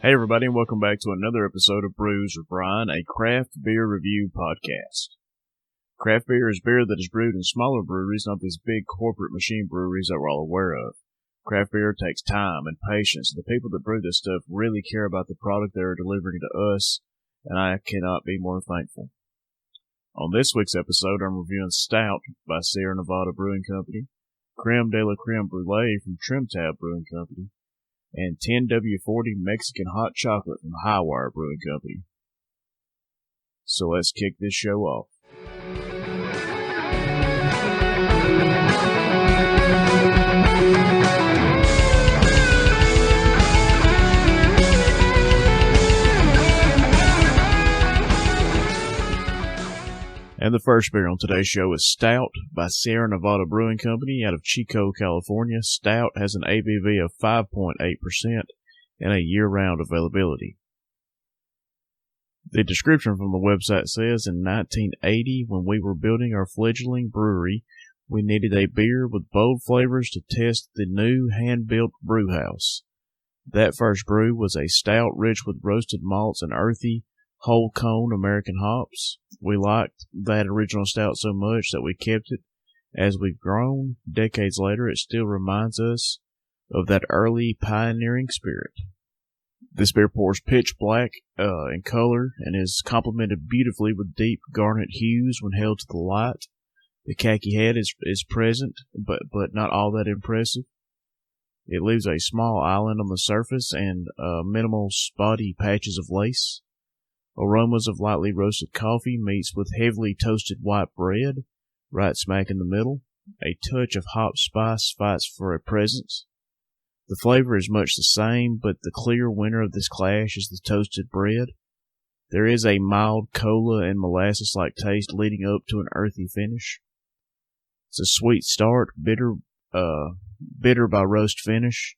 Hey everybody, and welcome back to another episode of Brews with Brian, a craft beer review podcast. Craft beer is beer that is brewed in smaller breweries, not these big corporate machine breweries that we're all aware of. Craft beer takes time and patience, and the people that brew this stuff really care about the product they're delivering to us, and I cannot be more thankful. On this week's episode, I'm reviewing Stout by Sierra Nevada Brewing Company, Crème Brulee from Trim Tab Brewing Company, and 10W-40 Mexican Hot Chocolate from Highwire Brewing Company. So let's kick this show off. And the first beer on today's show is Stout by Sierra Nevada Brewing Company out of Chico, California. Stout has an ABV of 5.8% and a year-round availability. The description from the website says, in 1980, when we were building our fledgling brewery, we needed a beer with bold flavors to test the new hand-built brew house. That first brew was a stout rich with roasted malts and earthy, whole cone American hops. We liked that original stout so much that we kept it. As we've grown, decades later, it still reminds us of that early pioneering spirit. This beer pours pitch black in color and is complemented beautifully with deep garnet hues when held to the light. The khaki head is present, but not all that impressive. It leaves a small island on the surface and minimal spotty patches of lace. Aromas of lightly roasted coffee meets with heavily toasted white bread, right smack in the middle. A touch of hop spice fights for a presence. The flavor is much the same, but the clear winner of this clash is the toasted bread. There is a mild cola and molasses-like taste leading up to an earthy finish. It's a sweet start, bitter by roast finish,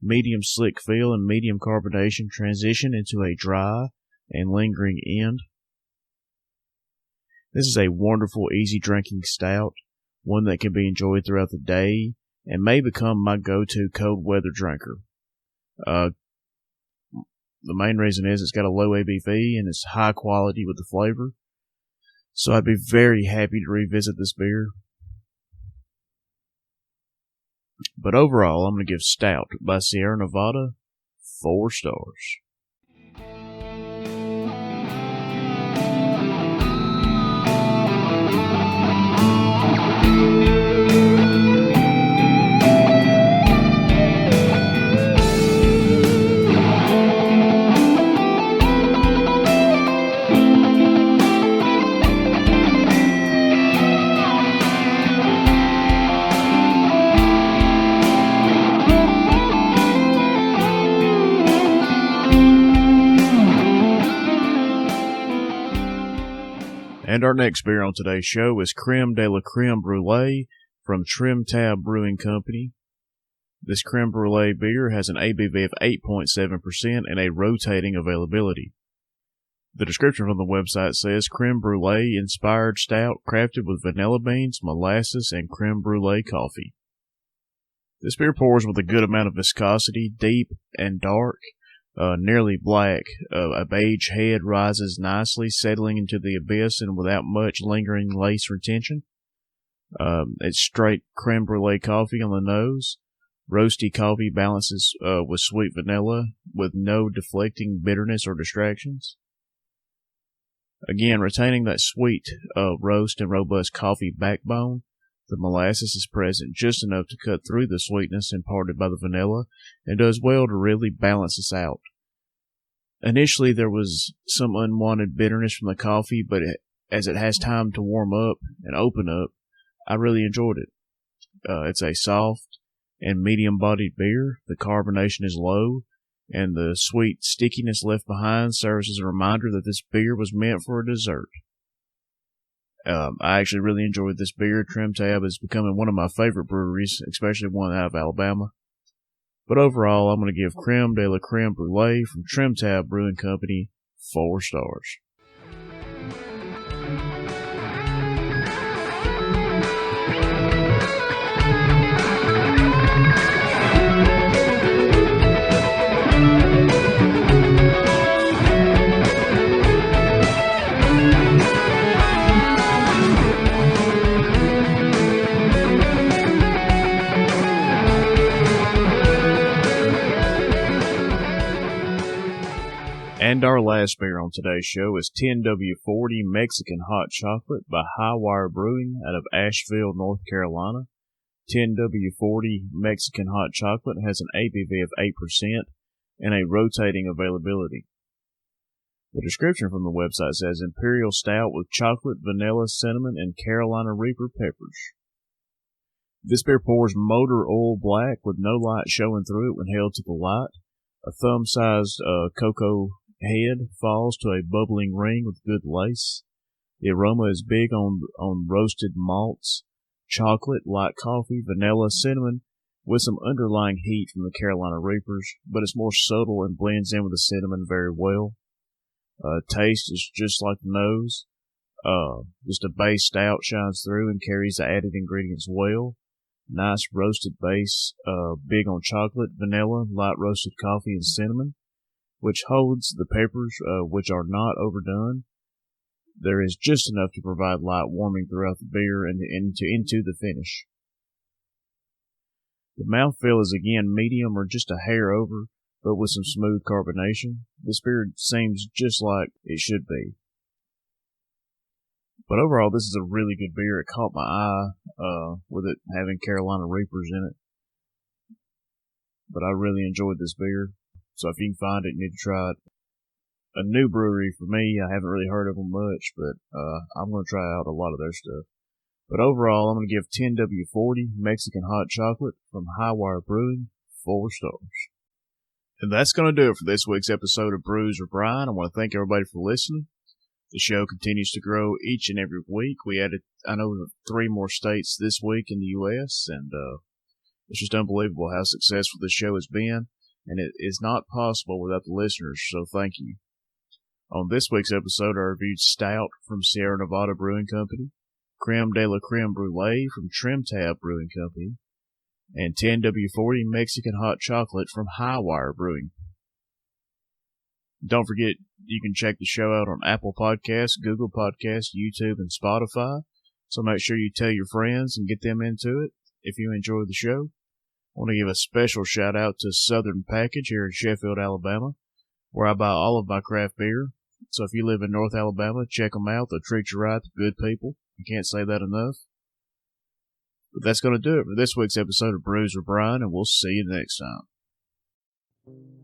medium slick feel and medium carbonation transition into a dry and lingering end. This is a wonderful, easy drinking stout, one that can be enjoyed throughout the day and may become my go-to cold weather drinker. The main reason is it's got a low ABV and it's high quality with the flavor. So I'd be very happy to revisit this beer. But overall, I'm going to give Stout by Sierra Nevada 4 stars. And our next beer on today's show is Crème Brulee from Trim Tab Brewing Company. This Crème Brulee beer has an ABV of 8.7% and a rotating availability. The description from the website says, Crème Brulee inspired stout crafted with vanilla beans, molasses, and crème brulee coffee. This beer pours with a good amount of viscosity, deep and dark. Nearly black. A beige head rises nicely, settling into the abyss and without much lingering lace retention. It's straight creme brulee coffee on the nose. Roasty coffee balances with sweet vanilla with no deflecting bitterness or distractions. Again, retaining that sweet roast and robust coffee backbone. The molasses is present just enough to cut through the sweetness imparted by the vanilla and does well to really balance us out. Initially, there was some unwanted bitterness from the coffee, but as it has time to warm up and open up, I really enjoyed it. It's a soft and medium-bodied beer. The carbonation is low, and the sweet stickiness left behind serves as a reminder that this beer was meant for a dessert. I actually really enjoyed this beer. Trim Tab is becoming one of my favorite breweries, especially one out of Alabama. But overall, I'm going to give Crème Brulee from Trim Tab Brewing Company 4 stars. And our last beer on today's show is 10W-40 Mexican Hot Chocolate by Highwire Brewing out of Asheville, North Carolina. 10W-40 Mexican Hot Chocolate has an ABV of 8% and a rotating availability. The description from the website says Imperial Stout with chocolate, vanilla, cinnamon, and Carolina Reaper peppers. This beer pours motor oil black with no light showing through it when held to the light. A thumb-sized cocoa head falls to a bubbling ring with good lace. The aroma is big on roasted malts, chocolate, light coffee, vanilla, cinnamon, with some underlying heat from the Carolina Reapers, but it's more subtle and blends in with the cinnamon very well. Taste is just like the nose. Just a base stout shines through and carries the added ingredients well. Nice roasted base, big on chocolate, vanilla, light roasted coffee, and cinnamon, which holds the peppers, which are not overdone. There is just enough to provide light warming throughout the beer and into the finish. The mouthfeel is again medium or just a hair over, but with some smooth carbonation. This beer seems just like it should be. But overall, this is a really good beer. It caught my eye with it having Carolina Reapers in it. But I really enjoyed this beer. So if you can find it, you need to try it. A new brewery for me. I haven't really heard of them much, but I'm going to try out a lot of their stuff. But overall, I'm going to give 10W-40 Mexican Hot Chocolate from Highwire Brewing 4 stars. And that's going to do it for this week's episode of Brews or Brian. I want to thank everybody for listening. The show continues to grow each and every week. We added, 3 more states this week in the U.S., and it's just unbelievable how successful this show has been, and it is not possible without the listeners, so thank you. On this week's episode, I reviewed Stout from Sierra Nevada Brewing Company, Crème Brulee from Trim Tab Brewing Company, and 10W-40 Mexican Hot Chocolate from Highwire Brewing. Don't forget, you can check the show out on Apple Podcasts, Google Podcasts, YouTube, and Spotify. So make sure you tell your friends and get them into it if you enjoy the show. I want to give a special shout out to Southern Package here in Sheffield, Alabama, where I buy all of my craft beer. So if you live in North Alabama, check them out. They'll treat you right. They're good people. I can't say that enough. But that's going to do it for this week's episode of Brews with Brian, and we'll see you next time.